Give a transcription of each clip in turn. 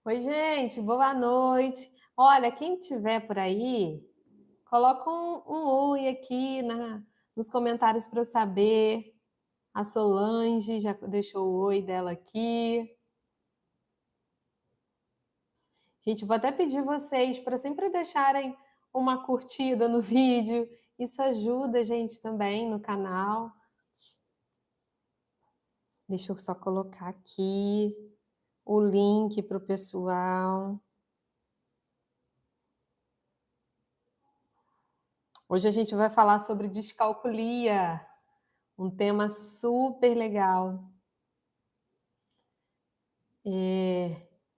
Oi, gente, boa noite. Olha, quem tiver por aí, coloca um oi aqui nos comentários para eu saber. A Solange já deixou o oi dela aqui. Gente, vou até pedir vocês para sempre deixarem uma curtida no vídeo. Isso ajuda a gente também no canal. Deixa eu só colocar aqui o link para o pessoal. Hoje a gente vai falar sobre descalculia, um tema super legal.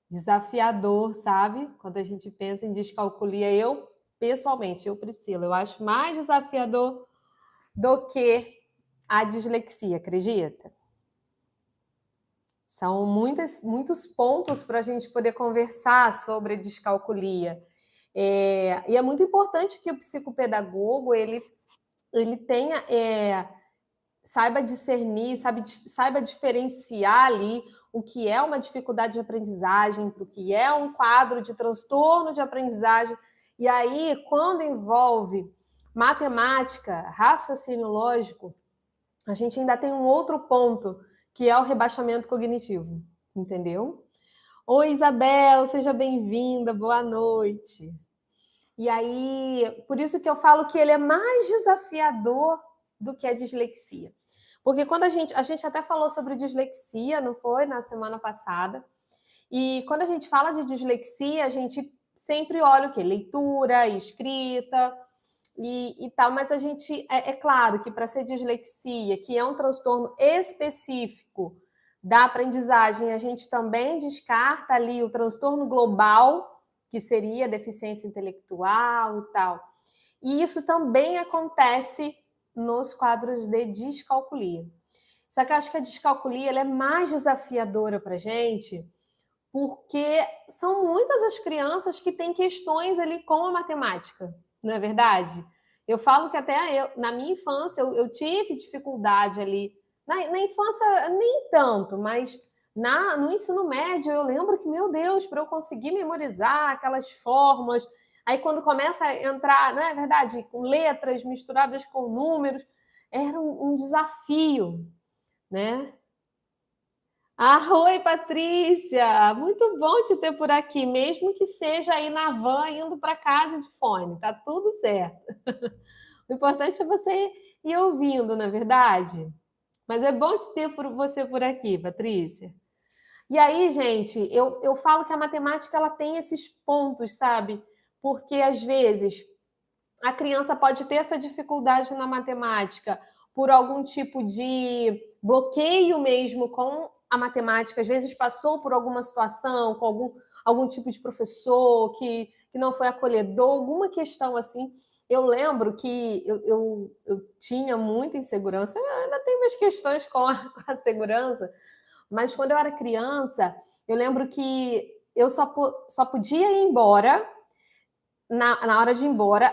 Desafiador, sabe? Quando a gente pensa em descalculia, pessoalmente, Priscila, eu acho mais desafiador do que a dislexia, acredita? São muitos pontos para a gente poder conversar sobre descalculia. E é muito importante que o psicopedagogo ele tenha saiba discernir, saiba diferenciar ali o que é uma dificuldade de aprendizagem, para o que é um quadro de transtorno de aprendizagem. E aí, quando envolve matemática, raciocínio lógico, a gente ainda tem um outro ponto, que é o rebaixamento cognitivo, entendeu? Oi, Isabel, seja bem-vinda, boa noite. E aí, por isso que eu falo que ele é mais desafiador do que a dislexia. Porque quando a gente até falou sobre dislexia, não foi? Na semana passada. E quando a gente fala de dislexia, a gente sempre olha o quê? Leitura, escrita e tal, mas a gente, é claro que para ser dislexia, que é um transtorno específico da aprendizagem, a gente também descarta ali o transtorno global, que seria deficiência intelectual e tal. E isso também acontece nos quadros de descalculia. Só que eu acho que a descalculia ela é mais desafiadora para a gente, porque são muitas as crianças que têm questões ali com a matemática, não é verdade? Eu falo que até na minha infância, eu tive dificuldade ali. Na infância, nem tanto, mas no ensino médio, eu lembro que, meu Deus, para eu conseguir memorizar aquelas fórmulas, aí quando começa a entrar, não é verdade, com letras misturadas com números, era um desafio, né? Oi, Patrícia! Muito bom te ter por aqui, mesmo que seja aí na van indo para casa de fone, tá tudo certo. O importante é você ir ouvindo, na verdade. Mas é bom te ter você por aqui, Patrícia. E aí, gente, eu falo que a matemática ela tem esses pontos, sabe? Porque às vezes a criança pode ter essa dificuldade na matemática por algum tipo de bloqueio mesmo com a matemática, às vezes passou por alguma situação, com algum tipo de professor que não foi acolhedor, alguma questão assim. Eu lembro que eu tinha muita insegurança, eu ainda tenho minhas questões com a segurança, mas quando eu era criança, eu lembro que eu só podia ir embora na hora de ir embora.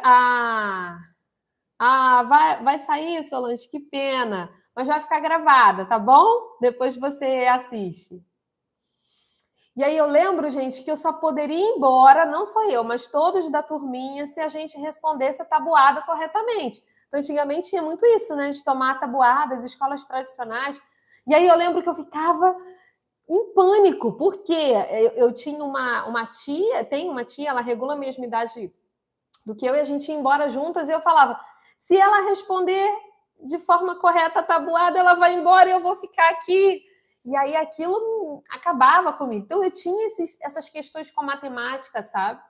Vai sair, Solange, que pena. Mas vai ficar gravada, tá bom? Depois você assiste. E aí eu lembro, gente, que eu só poderia ir embora, não só eu, mas todos da turminha, se a gente respondesse a tabuada corretamente. Então, antigamente tinha muito isso, né? De tomar tabuadas, escolas tradicionais. E aí eu lembro que eu ficava em pânico, porque eu tinha uma tia, tem uma tia, ela regula a mesma idade do que eu, e a gente ia embora juntas, e eu falava, se ela responder de forma correta a tabuada, ela vai embora e eu vou ficar aqui. E aí aquilo acabava comigo. Então eu tinha essas questões com a matemática, sabe?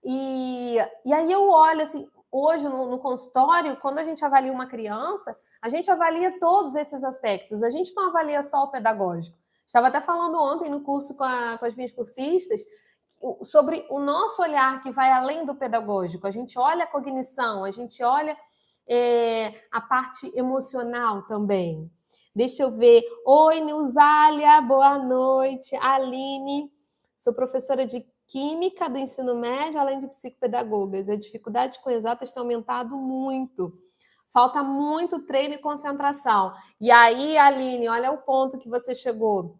E aí eu olho assim, hoje no consultório, quando a gente avalia uma criança, a gente avalia todos esses aspectos. A gente não avalia só o pedagógico. Estava até falando ontem no curso com as minhas cursistas sobre o nosso olhar que vai além do pedagógico. A gente olha a cognição, a gente olha a parte emocional também. Deixa eu ver. Oi, Nilzália, boa noite. Aline, sou professora de Química do ensino médio, além de psicopedagogas. A dificuldade com exatas tem aumentado muito. Falta muito treino e concentração. E aí, Aline, olha o ponto que você chegou.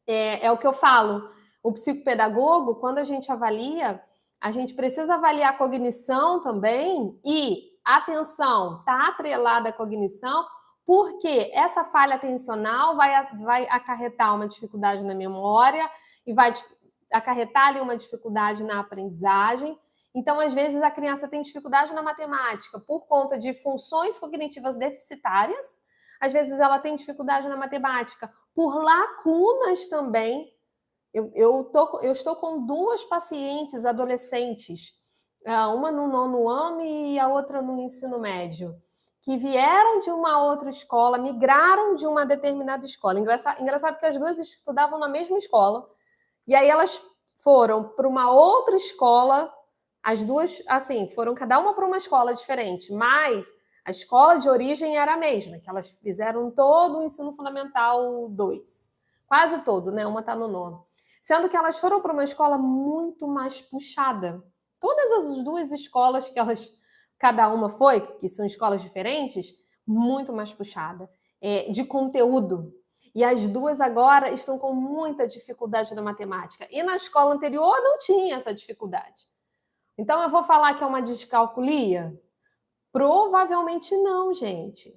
É o que eu falo. O psicopedagogo, quando a gente avalia, a gente precisa avaliar a cognição também e, atenção, está atrelada à cognição, porque essa falha atencional vai acarretar uma dificuldade na memória e vai acarretar ali uma dificuldade na aprendizagem. Então, às vezes, a criança tem dificuldade na matemática por conta de funções cognitivas deficitárias, às vezes ela tem dificuldade na matemática por lacunas também. Eu estou com 2 pacientes adolescentes, uma no 9º ano e a outra no ensino médio, que vieram de uma outra escola, migraram de uma determinada escola. Engraçado que as 2 estudavam na mesma escola, e aí elas foram para uma outra escola, as 2, assim, foram cada uma para uma escola diferente, mas a escola de origem era a mesma, que elas fizeram todo o ensino fundamental 2, quase todo, né? Uma está no 9º. Sendo que elas foram para uma escola muito mais puxada. Todas as 2 escolas que elas, cada uma foi, que são escolas diferentes, muito mais puxada, de conteúdo. E as 2 agora estão com muita dificuldade na matemática. E na escola anterior não tinha essa dificuldade. Então, eu vou falar que é uma descalculia? Provavelmente não, gente.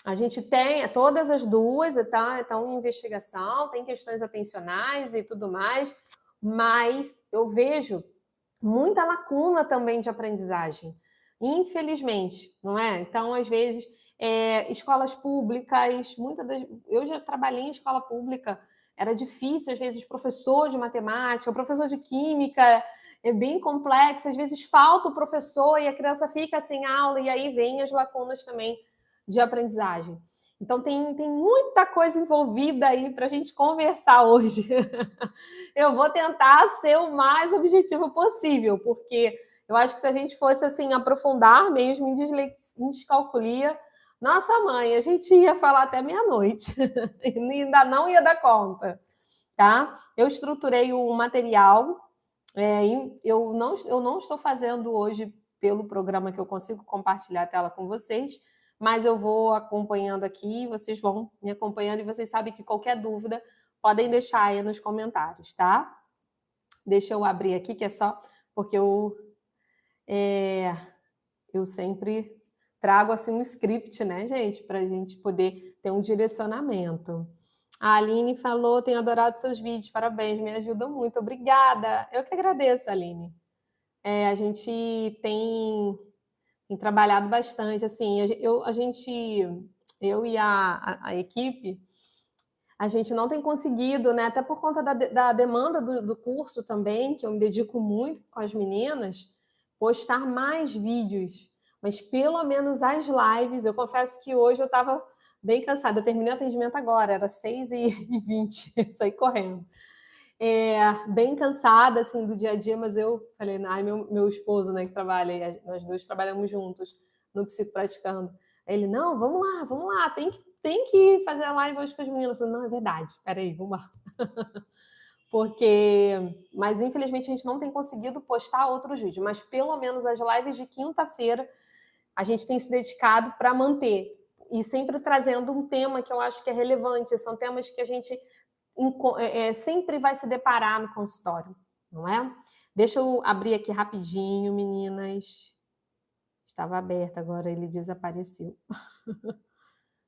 A gente tem todas as 2, estão em investigação, tem questões atencionais e tudo mais, mas eu vejo muita lacuna também de aprendizagem, infelizmente, não é? Então, às vezes, escolas públicas, eu já trabalhei em escola pública, era difícil, às vezes, professor de matemática, professor de química, é bem complexo, às vezes falta o professor e a criança fica sem aula, e aí vem as lacunas também de aprendizagem. Então, tem muita coisa envolvida aí para a gente conversar hoje. Eu vou tentar ser o mais objetivo possível, porque eu acho que se a gente fosse assim aprofundar mesmo em descalculia, nossa mãe, a gente ia falar até meia-noite e ainda não ia dar conta, tá? Eu estruturei o material, eu não estou fazendo hoje pelo programa que eu consigo compartilhar a tela com vocês, mas eu vou acompanhando aqui, vocês vão me acompanhando e vocês sabem que qualquer dúvida podem deixar aí nos comentários, tá? Deixa eu abrir aqui, que é só porque eu sempre trago assim um script, né, gente, para a gente poder ter um direcionamento. A Aline falou, tenho adorado seus vídeos, parabéns, me ajudam muito, obrigada. Eu que agradeço, Aline. A gente tem trabalhado bastante, assim, eu e a equipe, a gente não tem conseguido, né, até por conta da demanda do curso também, que eu me dedico muito com as meninas, postar mais vídeos, mas pelo menos as lives, eu confesso que hoje eu estava bem cansada, eu terminei o atendimento agora, era 6h20, saí correndo. Bem cansada, assim, do dia a dia, mas eu falei, meu esposo, né, que trabalha, nós 2 trabalhamos juntos no Psico Praticando. Aí ele, não, vamos lá, tem que fazer a live hoje com as meninas. Eu falei, não, é verdade, peraí, vamos lá. Mas infelizmente a gente não tem conseguido postar outros vídeos, mas pelo menos as lives de quinta-feira a gente tem se dedicado para manter, e sempre trazendo um tema que eu acho que é relevante, são temas que a gente sempre vai se deparar no consultório, não é? Deixa eu abrir aqui rapidinho, meninas. Estava aberto, agora ele desapareceu.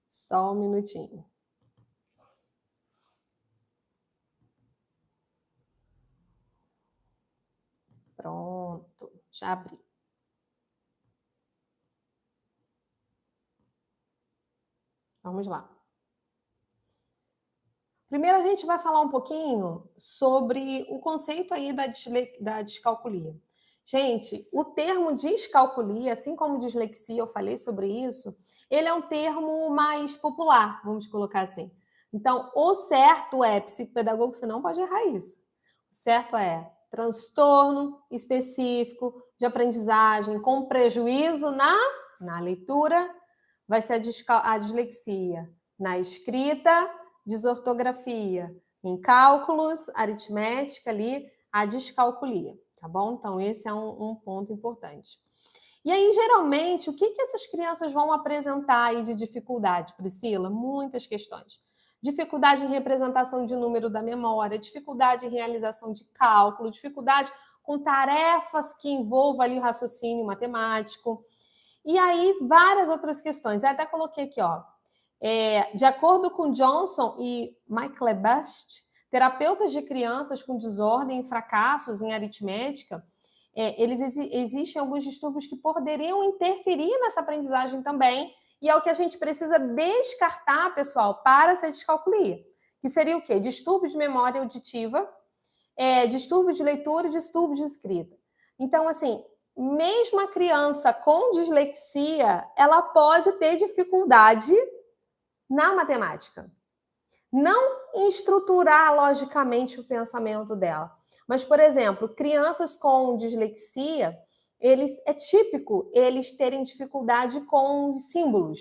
Só um minutinho. Pronto, já abri. Vamos lá. Primeiro a gente vai falar um pouquinho sobre o conceito aí da descalculia. Gente, o termo descalculia, assim como dislexia, eu falei sobre isso, ele é um termo mais popular, vamos colocar assim. Então, o certo é, psicopedagogo, você não pode errar isso. O certo é transtorno específico de aprendizagem com prejuízo na leitura, vai ser a dislexia. Na escrita, desortografia. Em cálculos, aritmética ali, a descalculia, tá bom? Então, esse é um ponto importante. E aí, geralmente, o que essas crianças vão apresentar aí de dificuldade, Priscila? Muitas questões. dificuldade em representação de número da memória, dificuldade em realização de cálculo, dificuldade com tarefas que envolvam ali o raciocínio matemático. E aí, várias outras questões. Eu até coloquei aqui, ó. De acordo com Johnson e McLebust, terapeutas de crianças com desordem e fracassos em aritmética, existem alguns distúrbios que poderiam interferir nessa aprendizagem também, e é o que a gente precisa descartar, pessoal, para essa descalculia. Que seria o quê? Distúrbio de memória auditiva, distúrbio de leitura e distúrbio de escrita. Então, assim, mesmo a criança com dislexia, ela pode ter dificuldade na matemática. Não em estruturar logicamente o pensamento dela. Mas, por exemplo, crianças com dislexia, é típico eles terem dificuldade com símbolos.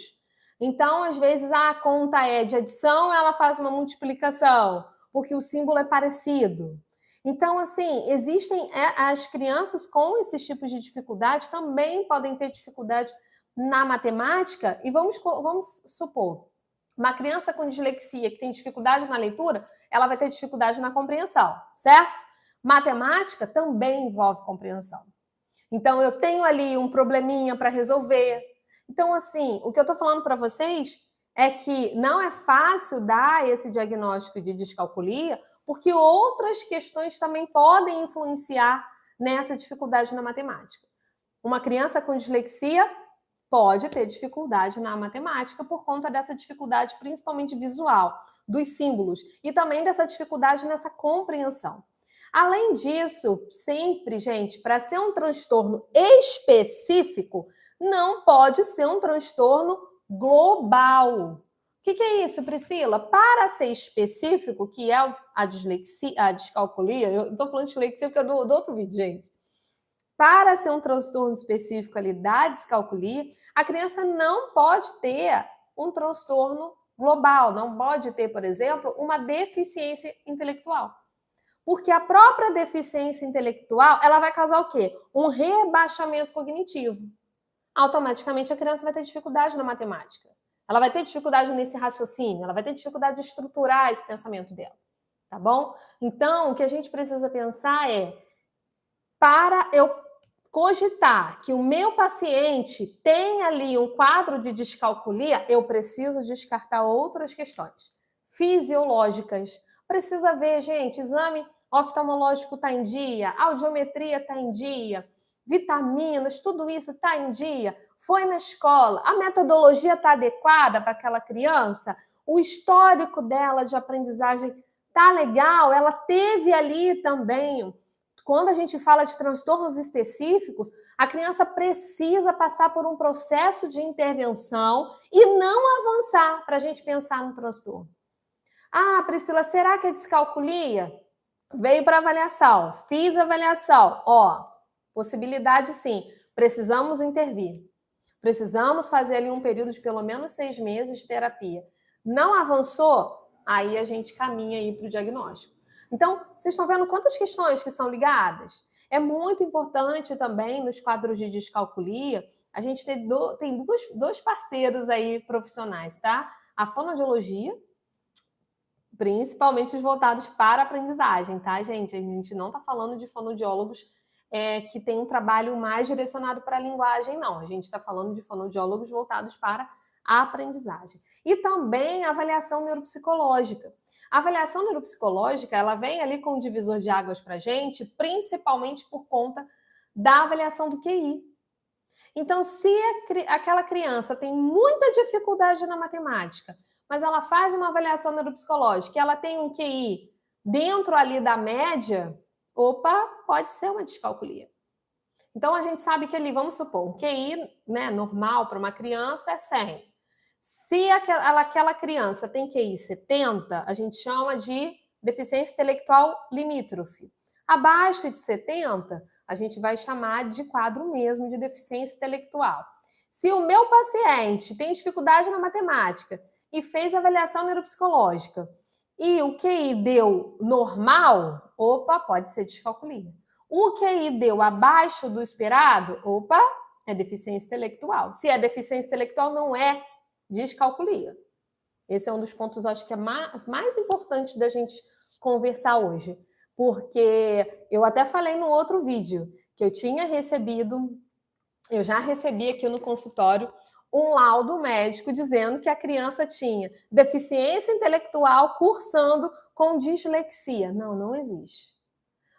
Então, às vezes, a conta é de adição, ela faz uma multiplicação, porque o símbolo é parecido. Então, assim, existem as crianças com esses tipos de dificuldade também podem ter dificuldade na matemática, e vamos supor, uma criança com dislexia que tem dificuldade na leitura, ela vai ter dificuldade na compreensão, certo? Matemática também envolve compreensão. Então, eu tenho ali um probleminha para resolver. Então, assim, o que eu estou falando para vocês é que não é fácil dar esse diagnóstico de descalculia, porque outras questões também podem influenciar nessa dificuldade na matemática. Uma criança com dislexia pode ter dificuldade na matemática por conta dessa dificuldade, principalmente visual, dos símbolos, e também dessa dificuldade nessa compreensão. Além disso, sempre, gente, para ser um transtorno específico, não pode ser um transtorno global. O que é isso, Priscila? Para ser específico, que é a dislexia, a descalculia, eu estou falando de dislexia porque é do outro vídeo, gente. Para ser um transtorno específico ali da descalculia, a criança não pode ter um transtorno global, não pode ter, por exemplo, uma deficiência intelectual. Porque a própria deficiência intelectual, ela vai causar o quê? Um rebaixamento cognitivo. Automaticamente a criança vai ter dificuldade na matemática. Ela vai ter dificuldade nesse raciocínio, ela vai ter dificuldade de estruturar esse pensamento dela, tá bom? Então, o que a gente precisa pensar é, para eu cogitar que o meu paciente tem ali um quadro de descalculia, eu preciso descartar outras questões fisiológicas. Precisa ver, gente, exame oftalmológico está em dia, audiometria está em dia, vitaminas, tudo isso está em dia, foi na escola, a metodologia está adequada para aquela criança, o histórico dela de aprendizagem está legal, ela teve ali também. Quando a gente fala de transtornos específicos, a criança precisa passar por um processo de intervenção e não avançar para a gente pensar no transtorno. Ah, Priscila, será que é descalculia? Veio para avaliação, fiz avaliação. Possibilidade sim, precisamos intervir. Precisamos fazer ali um período de pelo menos 6 meses de terapia. Não avançou? Aí a gente caminha aí para o diagnóstico. Então, vocês estão vendo quantas questões que são ligadas? É muito importante também, nos quadros de descalculia, a gente tem dois parceiros aí profissionais, tá? A fonoaudiologia, principalmente os voltados para a aprendizagem, tá, gente? A gente não está falando de fonoaudiólogos que tem um trabalho mais direcionado para a linguagem, não. A gente está falando de fonoaudiólogos voltados para a aprendizagem. E também a avaliação neuropsicológica. A avaliação neuropsicológica, ela vem ali com um divisor de águas para a gente, principalmente por conta da avaliação do QI. Então, se aquela criança tem muita dificuldade na matemática, mas ela faz uma avaliação neuropsicológica e ela tem um QI dentro ali da média, pode ser uma descalculia. Então, a gente sabe que ali, vamos supor, um QI normal para uma criança é 100. Se aquela criança tem QI 70, a gente chama de deficiência intelectual limítrofe. Abaixo de 70, a gente vai chamar de quadro mesmo de deficiência intelectual. Se o meu paciente tem dificuldade na matemática e fez avaliação neuropsicológica e o QI deu normal, pode ser descalculia. O QI deu abaixo do esperado, é deficiência intelectual. Se é deficiência intelectual, não é descalculia. Esse é um dos pontos, eu acho que é mais importante da gente conversar hoje, porque eu até falei no outro vídeo que eu já recebi aqui no consultório um laudo médico dizendo que a criança tinha deficiência intelectual cursando com dislexia. Não, não existe.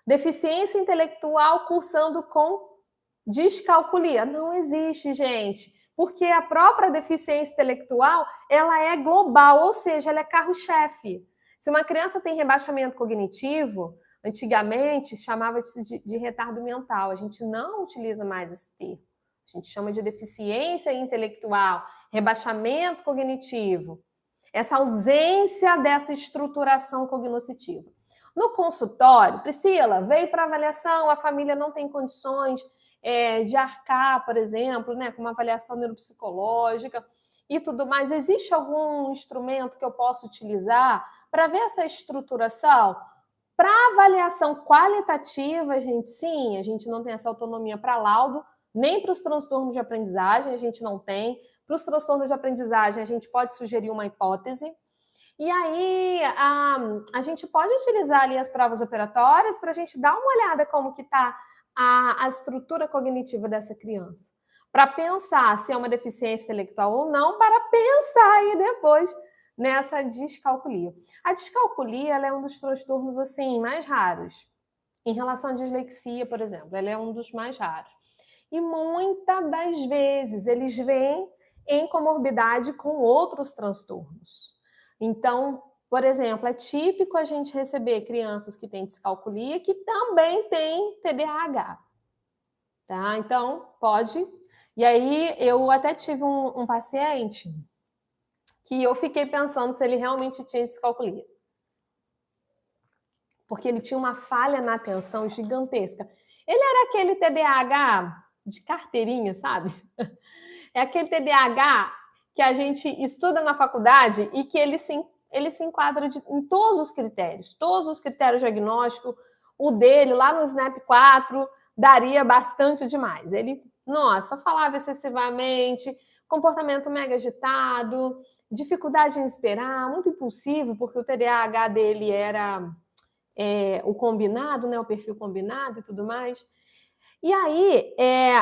Deficiência intelectual cursando com descalculia. Não existe, gente. Porque a própria deficiência intelectual, ela é global, ou seja, ela é carro-chefe. Se uma criança tem rebaixamento cognitivo, antigamente chamava-se de retardo mental. A gente não utiliza mais esse termo. A gente chama de deficiência intelectual, rebaixamento cognitivo. Essa ausência dessa estruturação cognoscitiva. No consultório, Priscila, veio para avaliação, a família não tem condições de arcar, por exemplo, né, com uma avaliação neuropsicológica e tudo mais. Existe algum instrumento que eu possa utilizar para ver essa estruturação? Para avaliação qualitativa, gente, sim, a gente não tem essa autonomia para laudo, nem para os transtornos de aprendizagem, a gente não tem. Para os transtornos de aprendizagem, a gente pode sugerir uma hipótese. E aí, a gente pode utilizar ali as provas operatórias para a gente dar uma olhada como que está a estrutura cognitiva dessa criança. Para pensar se é uma deficiência intelectual ou não, para pensar aí depois nessa descalculia. A descalculia ela é um dos transtornos assim mais raros. Em relação à dislexia, por exemplo, ela é um dos mais raros. E muitas das vezes eles vêm em comorbidade com outros transtornos. Então, por exemplo, é típico a gente receber crianças que têm descalculia que também têm TDAH. Tá? Então, pode. E aí, eu até tive um paciente que eu fiquei pensando se ele realmente tinha descalculia. Porque ele tinha uma falha na atenção gigantesca. Ele era aquele TDAH de carteirinha, sabe? É aquele TDAH que a gente estuda na faculdade e que ele se enquadra em todos os critérios diagnósticos. O dele, lá no SNAP 4, daria bastante demais. Ele, nossa, falava excessivamente, comportamento mega agitado, dificuldade em esperar, muito impulsivo, porque o TDAH dele era o combinado, né, o perfil combinado e tudo mais. E aí,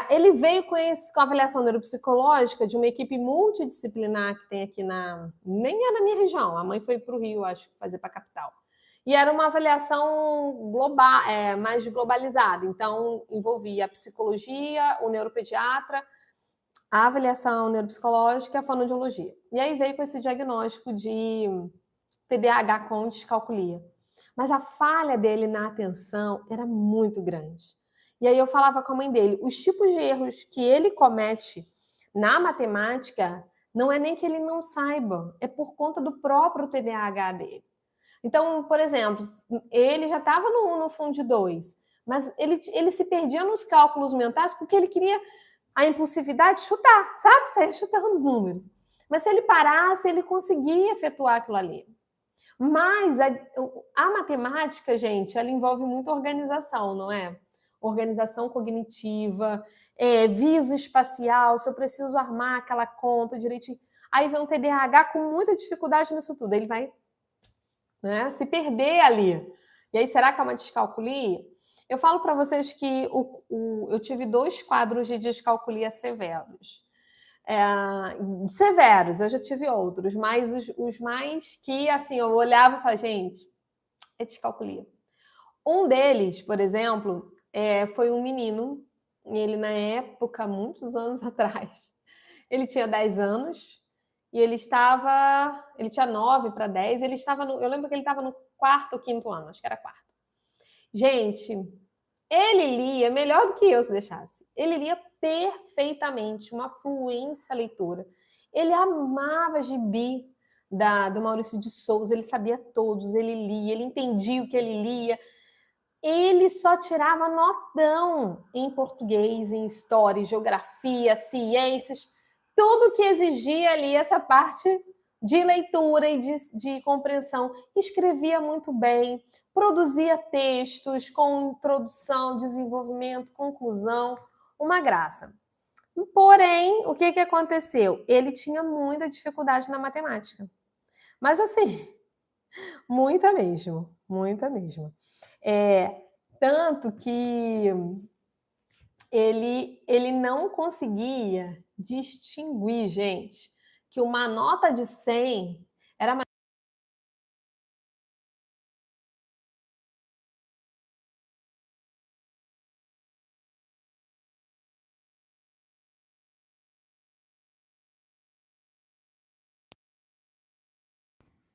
ele veio com a avaliação neuropsicológica de uma equipe multidisciplinar que tem aqui nem é na minha região, a mãe foi para o Rio, acho que fazer para a capital. E era uma avaliação global, mais globalizada, então envolvia a psicologia, o neuropediatra, a avaliação neuropsicológica e a fonoaudiologia. E aí veio com esse diagnóstico de TDAH com descalculia. Mas a falha dele na atenção era muito grande. E aí eu falava com a mãe dele, os tipos de erros que ele comete na matemática não é nem que ele não saiba, é por conta do próprio TDAH dele. Então, por exemplo, ele já estava no Fundo 2, mas ele se perdia nos cálculos mentais porque ele queria a impulsividade chutar, sabe? Sair chutando os números. Mas se ele parasse, ele conseguia efetuar aquilo ali. Mas a matemática, gente, ela envolve muita organização, não é? Organização cognitiva, viso espacial, se eu preciso armar aquela conta direitinho. Aí vem um TDAH com muita dificuldade nisso tudo, ele vai, né, se perder ali. E aí, será que é uma descalculia? Eu falo para vocês que eu tive 2 quadros de descalculia severos. Severos, eu já tive outros, mas os mais que, assim, eu olhava e falava, gente, é descalculia. Um deles, por exemplo, foi um menino, ele na época, muitos anos atrás, ele tinha 10 anos, e ele tinha 9 para 10, eu lembro que ele estava no 4º ou 5º ano, acho que era 4º. Gente, ele lia melhor do que eu, se deixasse. Ele lia perfeitamente, uma fluência à leitura. Ele amava gibi do Maurício de Souza, ele sabia todos, ele lia, ele entendia o que ele lia. Ele só tirava notão em português, em história, geografia, ciências, tudo que exigia ali essa parte de leitura e de compreensão. Escrevia muito bem, produzia textos com introdução, desenvolvimento, conclusão, uma graça. Porém, o que aconteceu? Ele tinha muita dificuldade na matemática. Mas assim, muita mesmo, muita mesmo. Tanto que ele não conseguia distinguir, gente, que uma nota de 100 era mais.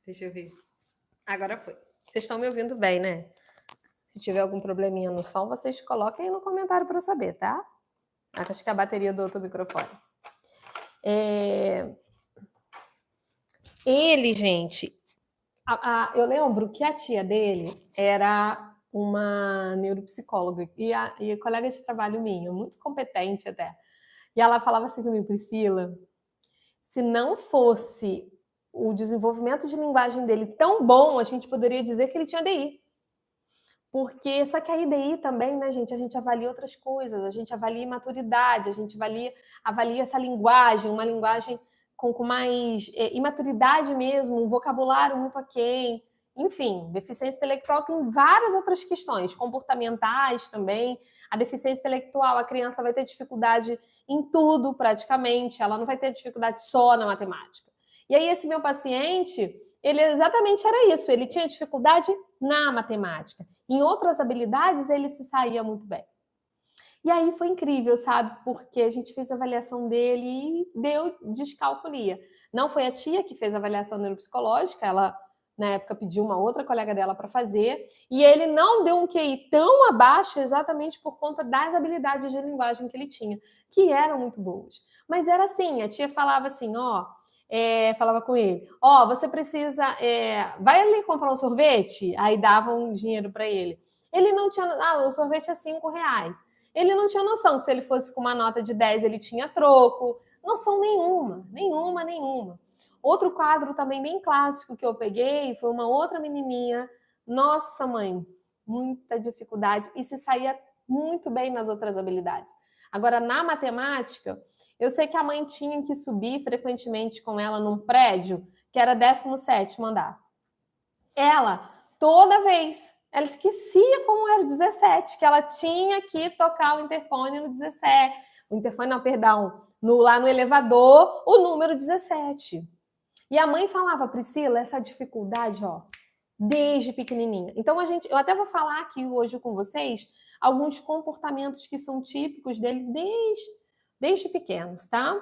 Deixa eu ver. Agora foi. Vocês estão me ouvindo bem, né? Se tiver algum probleminha no som, vocês coloquem aí no comentário para eu saber, tá? Acho que é a bateria do outro microfone. Ele, gente, eu lembro que a tia dele era uma neuropsicóloga e a colega de trabalho minha, muito competente até. E ela falava assim comigo, Priscila, se não fosse o desenvolvimento de linguagem dele tão bom, a gente poderia dizer que ele tinha DI. Porque só que a IDI também, né, gente, a gente avalia outras coisas, a gente avalia maturidade, a gente avalia essa linguagem, uma linguagem com mais imaturidade mesmo, um vocabulário muito aquém, enfim, deficiência intelectual tem várias outras questões, comportamentais também. A deficiência intelectual, a criança vai ter dificuldade em tudo praticamente, ela não vai ter dificuldade só na matemática. E aí esse meu paciente, ele exatamente era isso, ele tinha dificuldade na matemática. Em outras habilidades, ele se saía muito bem. E aí foi incrível, sabe? Porque a gente fez a avaliação dele e deu descalculia. Não foi a tia que fez a avaliação neuropsicológica, ela, na época, pediu uma outra colega dela para fazer, e ele não deu um QI tão abaixo exatamente por conta das habilidades de linguagem que ele tinha, que eram muito boas. Mas era assim, a tia falava assim, falava com ele, você precisa, vai ali comprar um sorvete? Aí davam um dinheiro para ele. Ele não tinha, o sorvete é R$ 5. Ele não tinha noção que se ele fosse com uma nota de 10 ele tinha troco. Noção nenhuma, nenhuma, nenhuma. Outro quadro também bem clássico que eu peguei foi uma outra menininha. Nossa, mãe, muita dificuldade e se saía muito bem nas outras habilidades. Agora, na matemática, eu sei que a mãe tinha que subir frequentemente com ela num prédio que era 17º andar. Ela, toda vez, ela esquecia como era o 17, que ela tinha que tocar o interfone no 17. O interfone, não, perdão, lá no elevador, o número 17. E a mãe falava, Priscila, essa dificuldade, desde pequenininha. Então, eu até vou falar aqui hoje com vocês alguns comportamentos que são típicos dele desde pequenos, tá?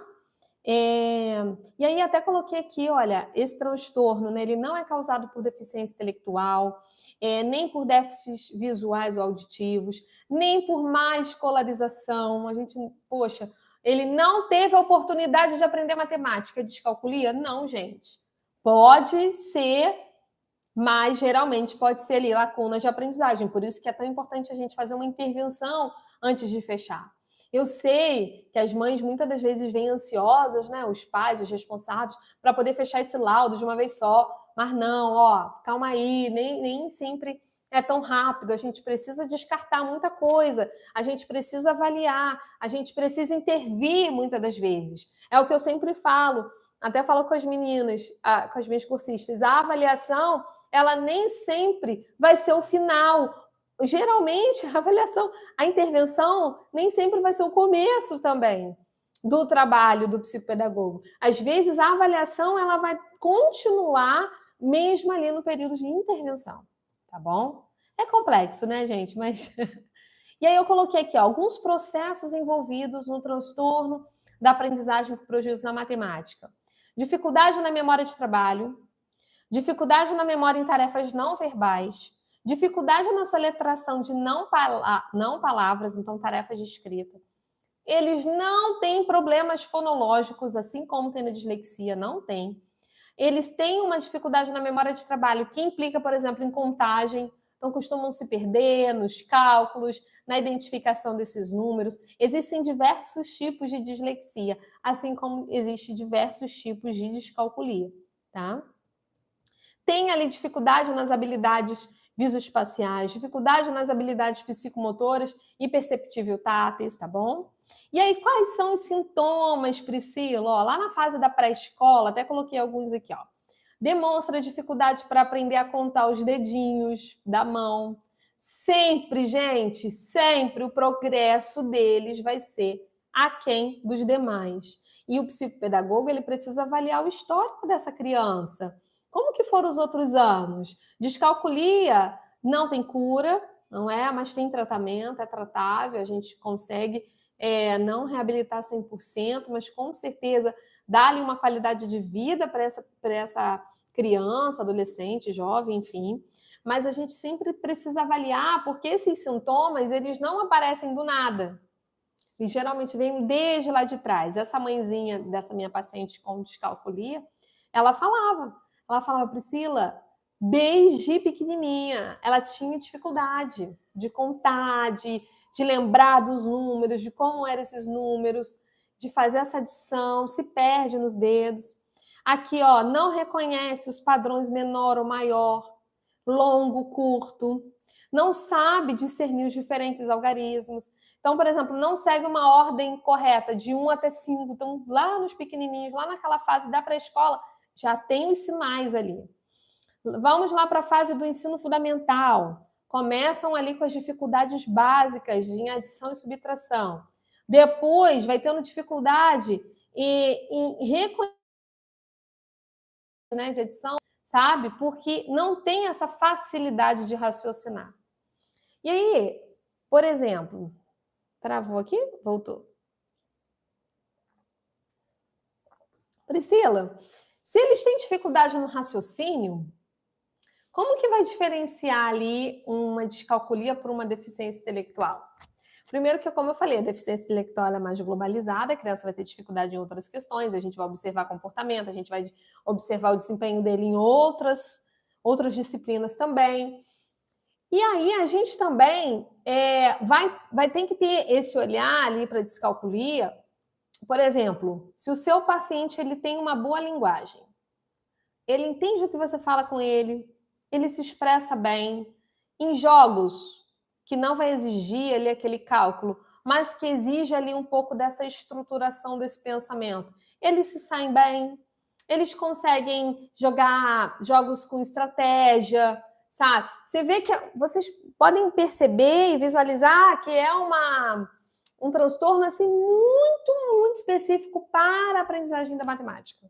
E aí até coloquei aqui, olha, esse transtorno, né, ele não é causado por deficiência intelectual, nem por déficits visuais ou auditivos, nem por má escolarização. A gente, poxa, ele não teve a oportunidade de aprender matemática, descalculia? Não, gente. Pode ser, mas geralmente pode ser ali lacunas de aprendizagem. Por isso que é tão importante a gente fazer uma intervenção antes de fechar. Eu sei que as mães muitas das vezes vêm ansiosas, né? Os pais, os responsáveis, para poder fechar esse laudo de uma vez só. Mas não, calma aí, nem sempre é tão rápido. A gente precisa descartar muita coisa, a gente precisa avaliar, a gente precisa intervir muitas das vezes. É o que eu sempre falo, até falo com as meninas, com as minhas cursistas. A avaliação, ela nem sempre vai ser o final. Geralmente, a avaliação, a intervenção nem sempre vai ser o começo também do trabalho do psicopedagogo. Às vezes, a avaliação ela vai continuar mesmo ali no período de intervenção, tá bom? É complexo, né, gente? Mas e aí eu coloquei aqui alguns processos envolvidos no transtorno da aprendizagem com prejuízo na matemática. Dificuldade na memória de trabalho, dificuldade na memória em tarefas não verbais, dificuldade na soletração de não palavras, então tarefas de escrita. Eles não têm problemas fonológicos, assim como tem na dislexia, não tem. Eles têm uma dificuldade na memória de trabalho, que implica, por exemplo, em contagem, então costumam se perder nos cálculos, na identificação desses números. Existem diversos tipos de dislexia, assim como existem diversos tipos de descalculia, tá? Tem ali dificuldade nas habilidades visoespaciais, dificuldade nas habilidades psicomotoras e perceptível-táteis, tá bom? E aí, quais são os sintomas, Priscila? Lá na fase da pré-escola, até coloquei alguns aqui, demonstra dificuldade para aprender a contar os dedinhos da mão. Sempre, gente, sempre o progresso deles vai ser aquém dos demais. E o psicopedagogo, ele precisa avaliar o histórico dessa criança. Como que foram os outros anos? Descalculia não tem cura, não é? Mas tem tratamento, é tratável, a gente consegue não reabilitar 100%, mas com certeza dá-lhe uma qualidade de vida para essa criança, adolescente, jovem, enfim. Mas a gente sempre precisa avaliar, porque esses sintomas, eles não aparecem do nada. E geralmente vêm desde lá de trás. Essa mãezinha dessa minha paciente com descalculia, ela falava, Priscila, desde pequenininha, ela tinha dificuldade de contar, de lembrar dos números, de como eram esses números, de fazer essa adição, se perde nos dedos. Aqui, ó, não reconhece os padrões menor ou maior, longo, curto, não sabe discernir os diferentes algarismos. Então, por exemplo, não segue uma ordem correta de 1 até 5. Então, lá nos pequenininhos, lá naquela fase da pré-escola, já tem os sinais ali. Vamos lá para a fase do ensino fundamental. Começam ali com as dificuldades básicas em adição e subtração. Depois vai tendo dificuldade em reconhecer, né, de adição, sabe? Porque não tem essa facilidade de raciocinar. E aí, por exemplo, travou aqui? Voltou. Priscila, se eles têm dificuldade no raciocínio, como que vai diferenciar ali uma descalculia por uma deficiência intelectual? Primeiro que, como eu falei, a deficiência intelectual é mais globalizada, a criança vai ter dificuldade em outras questões, a gente vai observar comportamento, a gente vai observar o desempenho dele em outras disciplinas também. E aí a gente também vai ter que ter esse olhar ali para a descalculia. Por exemplo, se o seu paciente ele tem uma boa linguagem, ele entende o que você fala com ele se expressa bem, em jogos que não vai exigir ali aquele cálculo, mas que exige ali um pouco dessa estruturação desse pensamento. Eles se saem bem, eles conseguem jogar jogos com estratégia, sabe? Você vê que vocês podem perceber e visualizar que é um transtorno assim muito específico para a aprendizagem da matemática.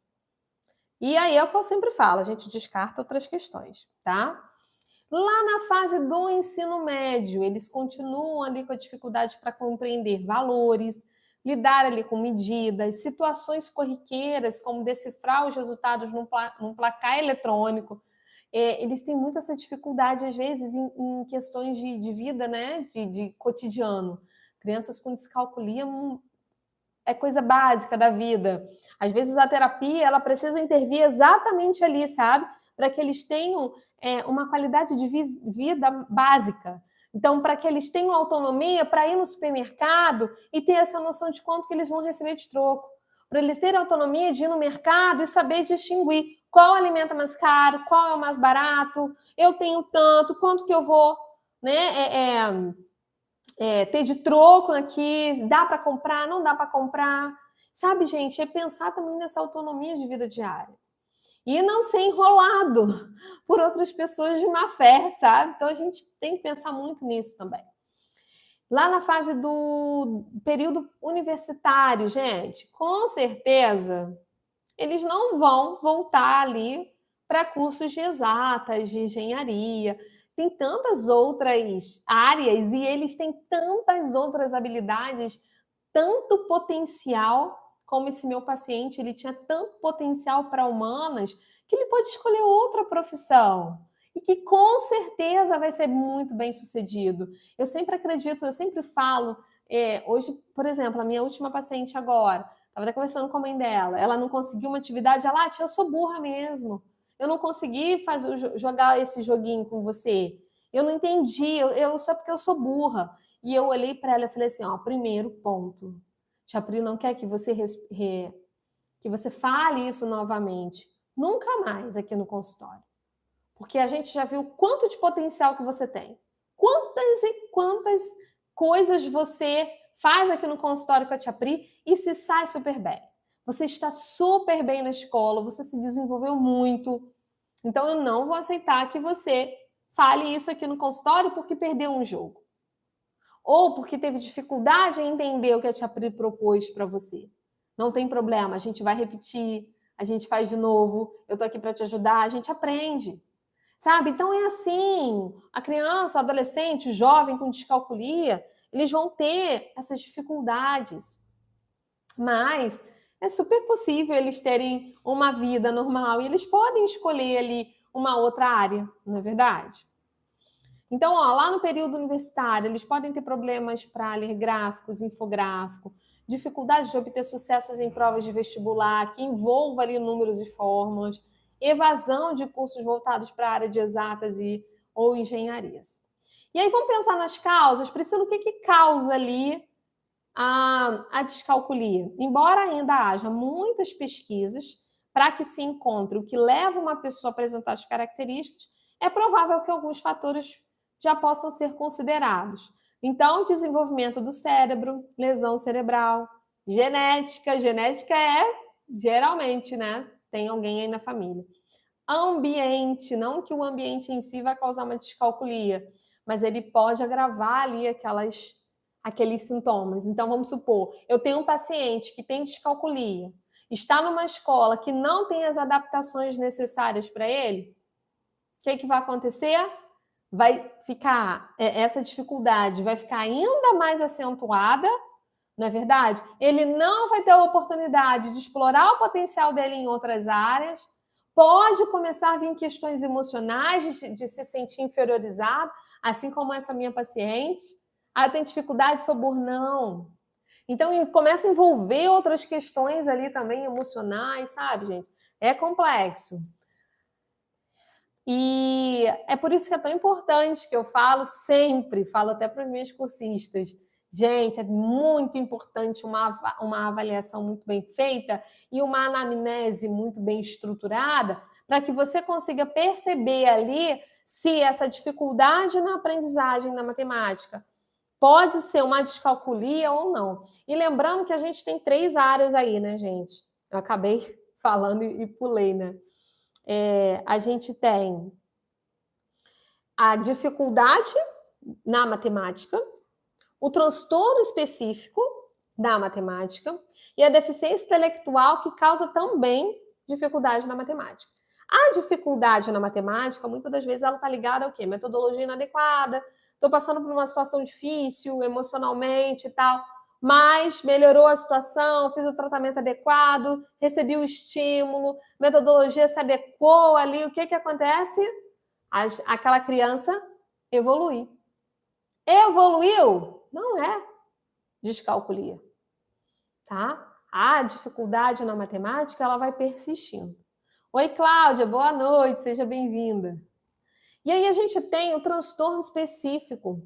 E aí é o que eu sempre falo, a gente descarta outras questões, tá? Lá na fase do ensino médio, eles continuam ali com a dificuldade para compreender valores, lidar ali com medidas, situações corriqueiras, como decifrar os resultados num placar eletrônico. Eles têm muita essa dificuldade, às vezes, em questões de vida, né? De cotidiano. Crianças com descalculia é coisa básica da vida. Às vezes a terapia ela precisa intervir exatamente ali, sabe? Para que eles tenham uma qualidade de vida básica. Então, para que eles tenham autonomia para ir no supermercado e ter essa noção de quanto que eles vão receber de troco. Para eles terem autonomia de ir no mercado e saber distinguir qual alimento é mais caro, qual é o mais barato, eu tenho tanto, quanto que eu vou, né? Ter de troco aqui, dá para comprar, não dá para comprar. Sabe, gente, é pensar também nessa autonomia de vida diária. E não ser enrolado por outras pessoas de má fé, sabe? Então, a gente tem que pensar muito nisso também. Lá na fase do período universitário, gente, com certeza, eles não vão voltar ali para cursos de exatas, de engenharia. Tem tantas outras áreas e eles têm tantas outras habilidades, tanto potencial, como esse meu paciente, ele tinha tanto potencial para humanas, que ele pode escolher outra profissão e que com certeza vai ser muito bem sucedido. Eu sempre acredito, eu sempre falo, hoje, por exemplo, a minha última paciente agora, estava até conversando com a mãe dela, ela não conseguiu uma atividade, ela, tia, eu sou burra mesmo, eu não consegui jogar esse joguinho com você, eu não entendi, só porque eu sou burra. E eu olhei para ela e falei assim, ó, primeiro ponto, tia Pri não quer que você fale isso novamente, nunca mais aqui no consultório, porque a gente já viu quanto de potencial que você tem, quantas e quantas coisas você faz aqui no consultório com a tia Pri e se sai super bem. Você está super bem na escola, você se desenvolveu muito, Então, eu não vou aceitar que você fale isso aqui no consultório porque perdeu um jogo. Ou porque teve dificuldade em entender o que a tia Pri propôs para você. Não tem problema, a gente vai repetir, a gente faz de novo, eu tô aqui para te ajudar, a gente aprende. Sabe? Então é assim, a criança, o adolescente, o jovem com descalculia, eles vão ter essas dificuldades. Mas é super possível eles terem uma vida normal e eles podem escolher ali uma outra área, não é verdade? Então, ó, lá no período universitário, eles podem ter problemas para ler gráficos, infográfico, dificuldade de obter sucessos em provas de vestibular, que envolva ali números e fórmulas, evasão de cursos voltados para a área de exatas ou engenharias. E aí vamos pensar nas causas. Priscila, o que causa ali a descalculia? Embora ainda haja muitas pesquisas para que se encontre o que leva uma pessoa a apresentar as características, é provável que alguns fatores já possam ser considerados. Então, desenvolvimento do cérebro, lesão cerebral, genética. Genética geralmente, né? Tem alguém aí na família. Ambiente, não que o ambiente em si vai causar uma descalculia, mas ele pode agravar ali aqueles sintomas. Então, vamos supor, eu tenho um paciente que tem descalculia, está numa escola que não tem as adaptações necessárias para ele, o que vai acontecer? Vai ficar, essa dificuldade vai ficar ainda mais acentuada, não é verdade? Ele não vai ter a oportunidade de explorar o potencial dele em outras áreas, pode começar a vir questões emocionais de se sentir inferiorizado, assim como essa minha paciente. Ah, eu tenho dificuldade, sou burnão. Então, começa a envolver outras questões ali também emocionais, sabe, gente? É complexo. E é por isso que é tão importante que eu falo sempre, falo até para os meus cursistas, gente, é muito importante uma avaliação muito bem feita e uma anamnese muito bem estruturada para que você consiga perceber ali se essa dificuldade na aprendizagem da matemática pode ser uma descalculia ou não. E lembrando que a gente tem 3 áreas aí, né, gente? Eu acabei falando e pulei, né? A gente tem a dificuldade na matemática, o transtorno específico da matemática e a deficiência intelectual que causa também dificuldade na matemática. A dificuldade na matemática, muitas das vezes, ela está ligada ao quê? Metodologia inadequada, estou passando por uma situação difícil emocionalmente e tal, mas melhorou a situação, fiz o tratamento adequado, recebi o estímulo, metodologia se adequou ali, o que acontece? Aquela criança evolui. Evoluiu? Não é descalculia, tá? A dificuldade na matemática, ela vai persistindo. Oi, Cláudia, boa noite, seja bem-vinda. E aí a gente tem o transtorno específico,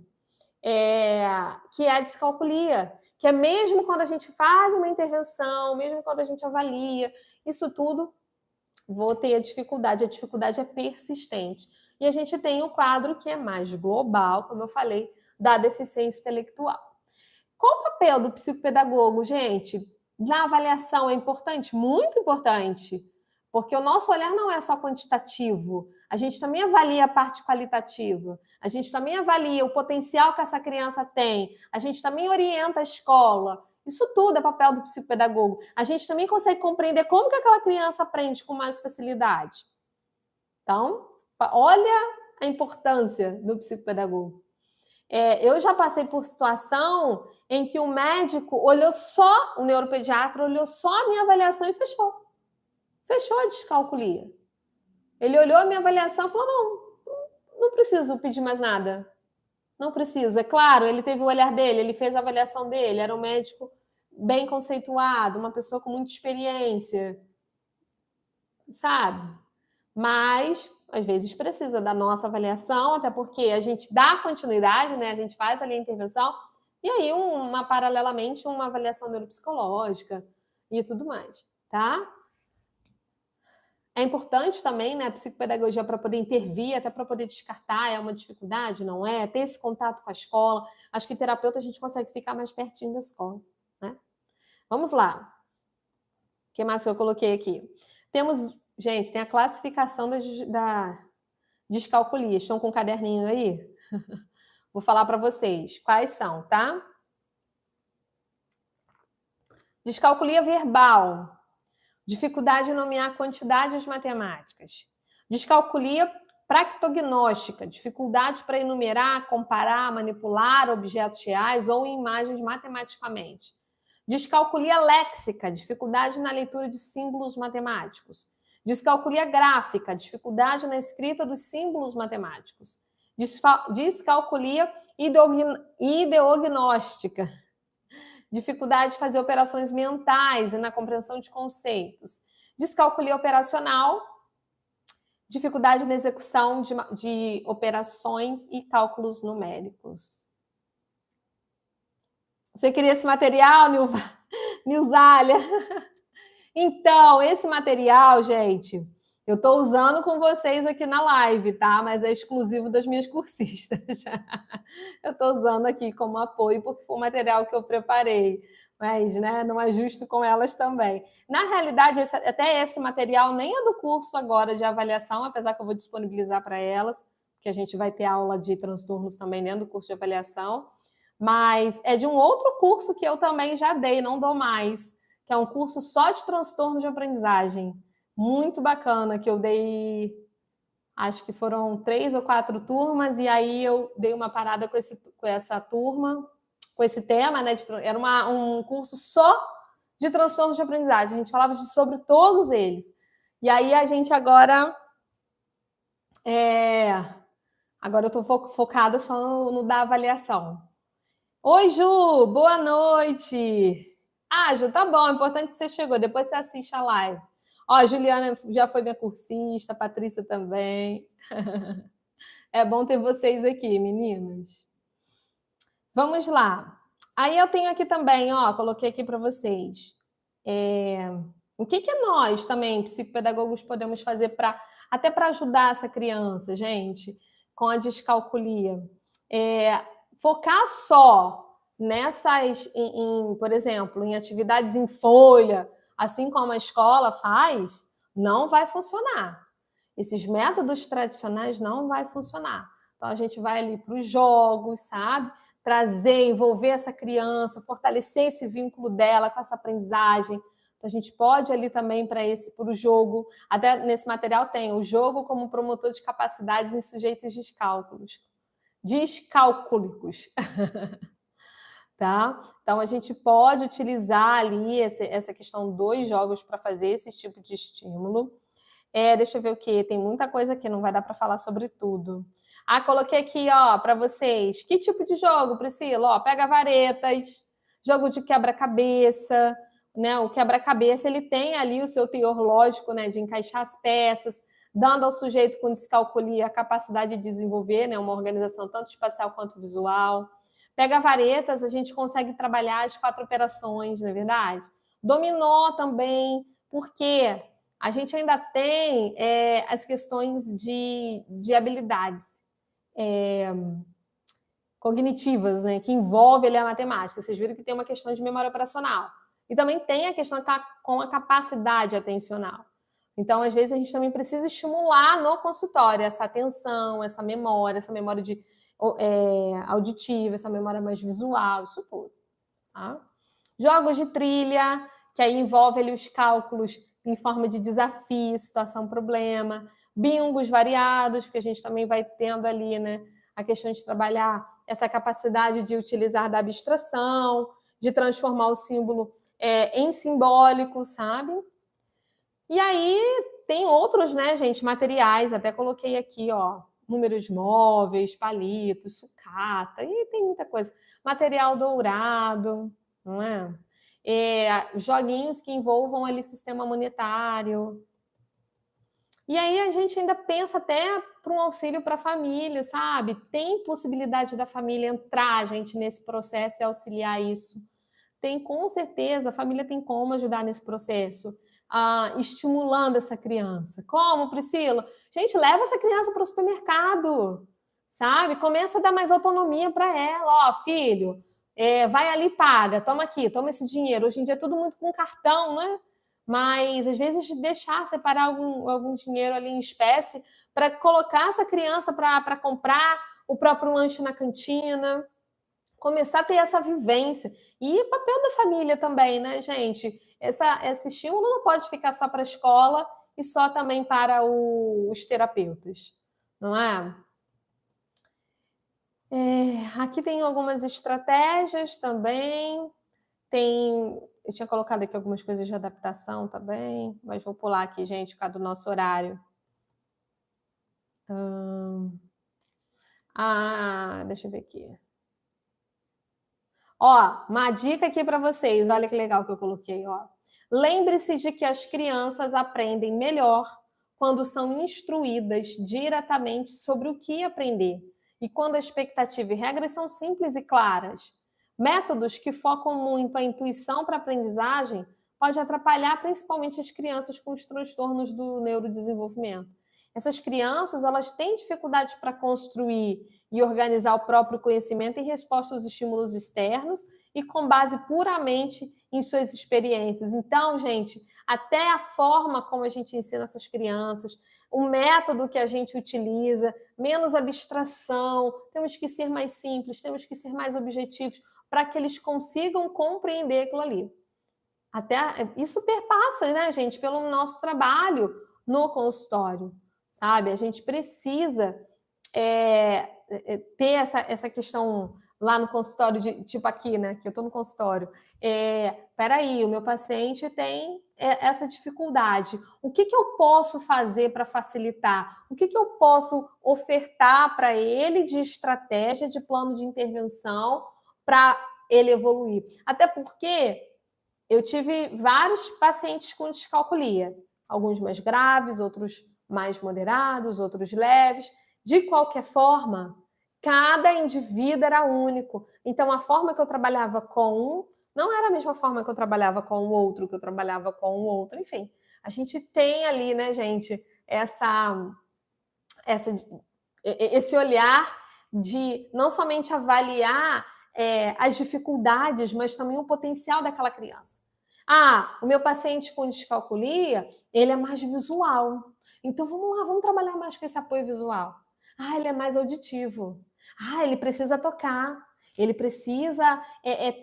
que é a descalculia, que é mesmo quando a gente faz uma intervenção, mesmo quando a gente avalia, isso tudo, vou ter a dificuldade é persistente. E a gente tem o quadro que é mais global, como eu falei, da deficiência intelectual. Qual o papel do psicopedagogo, gente? Na avaliação é importante? Muito importante. Porque o nosso olhar não é só quantitativo, a gente também avalia a parte qualitativa, a gente também avalia o potencial que essa criança tem, a gente também orienta a escola. Isso tudo é papel do psicopedagogo. A gente também consegue compreender como que aquela criança aprende com mais facilidade. Então, olha a importância do psicopedagogo. Eu já passei por situação em que o médico olhou só, o neuropediatra olhou só a minha avaliação e fechou. Fechou a descalculia. Ele olhou a minha avaliação e falou, não preciso pedir mais nada. Não preciso. É claro, ele teve o olhar dele, ele fez a avaliação dele, era um médico bem conceituado, uma pessoa com muita experiência, sabe? Mas, às vezes, precisa da nossa avaliação, até porque a gente dá continuidade, né? A gente faz ali a intervenção, e aí, paralelamente, uma avaliação neuropsicológica e tudo mais, tá? É importante também, né, a psicopedagogia para poder intervir, até para poder descartar, é uma dificuldade, não é? Ter esse contato com a escola. Acho que terapeuta a gente consegue ficar mais pertinho da escola, né? Vamos lá. O que mais que eu coloquei aqui? Temos Gente, tem a classificação da descalculia. Estão com o caderninho aí? Vou falar para vocês quais são, tá? Descalculia verbal. Dificuldade em nomear quantidades matemáticas. Descalculia practognóstica. Dificuldade para enumerar, comparar, manipular objetos reais ou imagens matematicamente. Descalculia léxica. Dificuldade na leitura de símbolos matemáticos. Descalculia gráfica. Dificuldade na escrita dos símbolos matemáticos. Descalculia ideognóstica. Dificuldade de fazer operações mentais e na compreensão de conceitos. Descalculia operacional, dificuldade na execução de operações e cálculos numéricos. Você queria esse material, Nilzália? Então, esse material, gente, eu estou usando com vocês aqui na live, tá? Mas é exclusivo das minhas cursistas. Eu estou usando aqui como apoio, porque foi o material que eu preparei. Mas, né, não é justo com elas também. Na realidade, até esse material nem é do curso agora de avaliação, apesar que eu vou disponibilizar para elas, porque a gente vai ter aula de transtornos também dentro do curso de avaliação. Mas é de um outro curso que eu também já dei, não dou mais, que é um curso só de transtorno de aprendizagem. Muito bacana, que eu dei, acho que foram 3 ou 4 turmas, e aí eu dei uma parada com essa turma, com esse tema, né? Era um curso só de transtorno de aprendizagem. A gente falava sobre todos eles. E aí a gente agora... Agora eu estou focada só no da avaliação. Oi, Ju! Boa noite! Ah, Ju, tá bom, é importante que você chegou. Depois você assiste a live. Ó, a Juliana já foi minha cursista, a Patrícia também. É bom ter vocês aqui, meninas. Vamos lá. Aí eu tenho aqui também, ó, coloquei aqui para vocês. O que nós também, psicopedagogos, podemos fazer até para ajudar essa criança, gente, com a descalculia? Focar só nessas, por exemplo, em atividades em folha, assim como a escola faz, não vai funcionar. Esses métodos tradicionais não vai funcionar. Então, a gente vai ali para os jogos, sabe? Trazer, envolver essa criança, fortalecer esse vínculo dela com essa aprendizagem. Então, a gente pode ali também para o jogo, até nesse material tem o jogo como promotor de capacidades em sujeitos descalcúlicos. Tá? Então, a gente pode utilizar ali essa questão dos jogos para fazer esse tipo de estímulo. Deixa eu ver o que. Tem muita coisa aqui, não vai dar para falar sobre tudo. Coloquei aqui, ó, para vocês. Que tipo de jogo, Priscila? Ó, pega varetas, jogo de quebra-cabeça, né? O quebra-cabeça, ele tem ali o seu teor lógico, né, de encaixar as peças, dando ao sujeito com descalculia a capacidade de desenvolver, né, uma organização tanto espacial quanto visual. Pega varetas, a gente consegue trabalhar as 4 operações, não é verdade? Dominó também, porque a gente ainda tem as questões de habilidades cognitivas, né, que envolve ali a matemática. Vocês viram que tem uma questão de memória operacional. E também tem a questão com a capacidade atencional. Então, às vezes, a gente também precisa estimular no consultório essa atenção, essa memória auditiva, essa memória mais visual, isso tudo. Tá? Jogos de trilha, que aí envolve ali os cálculos em forma de desafio, situação, problema. Bingos variados, porque a gente também vai tendo ali, né, a questão de trabalhar essa capacidade de utilizar da abstração, de transformar o símbolo em simbólico, sabe? E aí tem outros, né, gente, materiais, até coloquei aqui, ó, números móveis, palitos, sucata, e tem muita coisa. Material dourado, não é? Joguinhos que envolvam ali sistema monetário. E aí a gente ainda pensa até para um auxílio para a família, sabe? Tem possibilidade da família entrar, gente, nesse processo e auxiliar isso. Tem, com certeza, a família tem como ajudar nesse processo, estimulando essa criança. Como, Priscila? Gente, leva essa criança para o supermercado, sabe? Começa a dar mais autonomia para ela. Ó, filho, vai ali, paga, toma aqui, toma esse dinheiro. Hoje em dia é tudo muito com cartão, né? mas às vezes deixar separar algum dinheiro ali em espécie para colocar essa criança para comprar o próprio lanche na cantina, começar a ter essa vivência. E o papel da família também, né, gente? Esse estímulo não pode ficar só para a escola e só também para os terapeutas, não é? Aqui tem algumas estratégias também. Eu tinha colocado aqui algumas coisas de adaptação também, mas vou pular aqui, gente, por causa do nosso horário. Deixa eu ver aqui. Ó, uma dica aqui para vocês, olha que legal que eu coloquei, ó. Lembre-se de que as crianças aprendem melhor quando são instruídas diretamente sobre o que aprender e quando a expectativa e regras são simples e claras. Métodos que focam muito a intuição para a aprendizagem pode atrapalhar principalmente as crianças com os transtornos do neurodesenvolvimento. Essas crianças, elas têm dificuldade para construir e organizar o próprio conhecimento em resposta aos estímulos externos e com base puramente em suas experiências. Então, gente, até a forma como a gente ensina essas crianças, o método que a gente utiliza, menos abstração, temos que ser mais simples, temos que ser mais objetivos para que eles consigam compreender aquilo ali. Até isso perpassa, né, gente, pelo nosso trabalho no consultório, sabe? A gente precisa ter essa questão lá no consultório, tipo aqui, né? Que eu estou no consultório. Peraí, o meu paciente tem essa dificuldade. O que eu posso fazer para facilitar? O que eu posso ofertar para ele de estratégia, de plano de intervenção para ele evoluir? Até porque eu tive vários pacientes com descalculia, alguns mais graves, outros mais moderados, outros leves. De qualquer forma, cada indivíduo era único. Então, a forma que eu trabalhava com um não era a mesma forma que eu trabalhava com o outro, que eu trabalhava com o outro. Enfim, a gente tem ali, né, gente, esse olhar de não somente avaliar as dificuldades, mas também o potencial daquela criança. O meu paciente com descalculia, ele é mais visual. Então, vamos lá, vamos trabalhar mais com esse apoio visual. Ele é mais auditivo. Ele precisa tocar. Ele precisa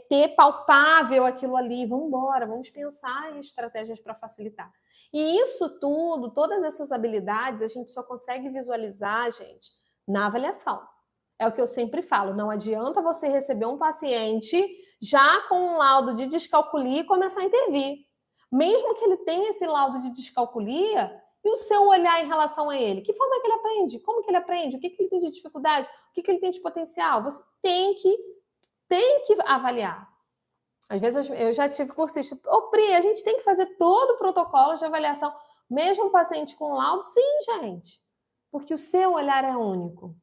ter palpável aquilo ali. Vamos embora, vamos pensar em estratégias para facilitar. E isso tudo, todas essas habilidades, a gente só consegue visualizar, gente, na avaliação. É o que eu sempre falo, não adianta você receber um paciente já com um laudo de descalculia e começar a intervir. Mesmo que ele tenha esse laudo de descalculia, e o seu olhar em relação a ele? Que forma é que ele aprende? Como que ele aprende? O que ele tem de dificuldade? O que ele tem de potencial? Você tem que avaliar. Às vezes eu já tive cursista, Pri, a gente tem que fazer todo o protocolo de avaliação, mesmo um paciente com laudo? Sim, gente, porque o seu olhar é único.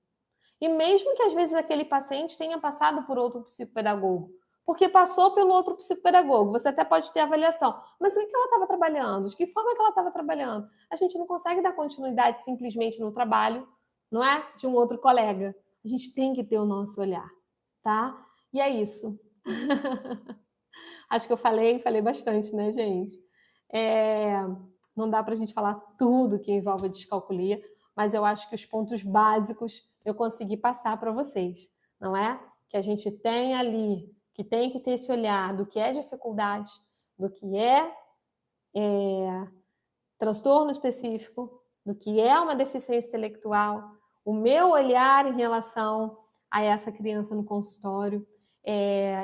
E mesmo que às vezes aquele paciente tenha passado por outro psicopedagogo, porque passou pelo outro psicopedagogo, você até pode ter avaliação, mas o que ela estava trabalhando? De que forma que ela estava trabalhando? A gente não consegue dar continuidade simplesmente no trabalho, não é? De um outro colega. A gente tem que ter o nosso olhar, tá? E é isso. Acho que eu falei bastante, né, gente? Não dá para a gente falar tudo que envolve a descalculia, mas eu acho que os pontos básicos eu consegui passar para vocês, não é? Que a gente tem ali, que tem que ter esse olhar do que é dificuldade, do que é transtorno específico, do que é uma deficiência intelectual, o meu olhar em relação a essa criança no consultório,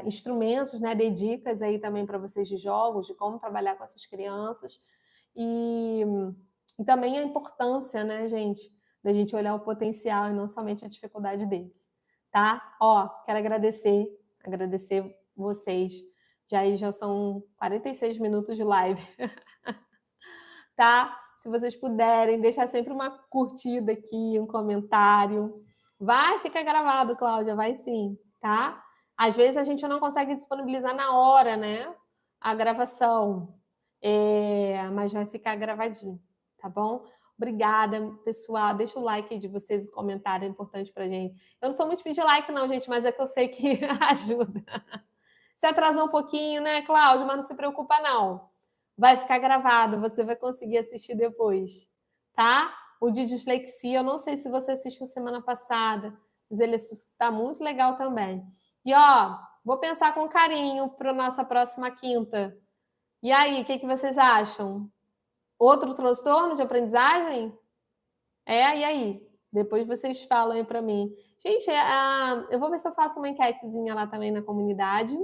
instrumentos, né, dei dicas aí também para vocês de jogos, de como trabalhar com essas crianças, e também a importância, né, gente, da gente olhar o potencial e não somente a dificuldade deles, tá? Quero agradecer vocês, já são 46 minutos de live, tá? Se vocês puderem, deixar sempre uma curtida aqui, um comentário. Vai ficar gravado, Cláudia, vai sim, tá? Às vezes a gente não consegue disponibilizar na hora, né? A gravação, mas vai ficar gravadinho, tá bom? Obrigada, pessoal. Deixa o like aí de vocês, o comentário é importante pra gente. Eu não sou muito pedir like, não, gente, mas é que eu sei que ajuda. Se atrasou um pouquinho, né, Cláudia? Mas não se preocupa, não. vai ficar gravado, você vai conseguir assistir depois, tá? O de dislexia, eu não sei se você assistiu semana passada, mas ele está muito legal também. E, ó, vou pensar com carinho para nossa próxima quinta. E aí, o que vocês acham? Outro transtorno de aprendizagem? E aí? Depois vocês falam aí para mim. Gente, eu vou ver se eu faço uma enquetezinha lá também na comunidade,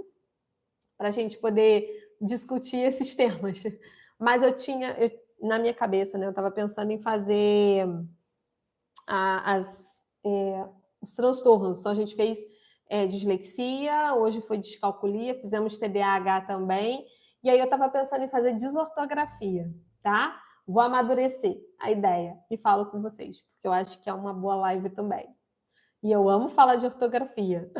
para a gente poder discutir esses temas. Mas na minha cabeça, né, eu estava pensando em fazer os transtornos. Então, a gente fez dislexia, hoje foi descalculia, fizemos TDAH também. E aí eu estava pensando em fazer desortografia, tá? Vou amadurecer a ideia e falo com vocês, porque eu acho que é uma boa live também. E eu amo falar de ortografia.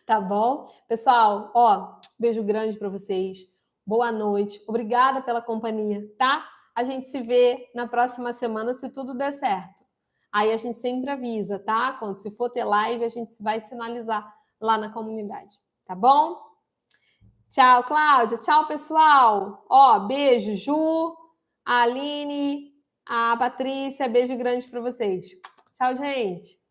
Tá bom? Pessoal, ó, beijo grande para vocês. Boa noite. Obrigada pela companhia, tá? A gente se vê na próxima semana, se tudo der certo. Aí a gente sempre avisa, tá? Quando se for ter live, a gente vai sinalizar lá na comunidade, tá bom? Tchau, Cláudia. Tchau, pessoal. Ó, beijo, Ju, a Aline, a Patrícia. Beijo grande para vocês. Tchau, gente.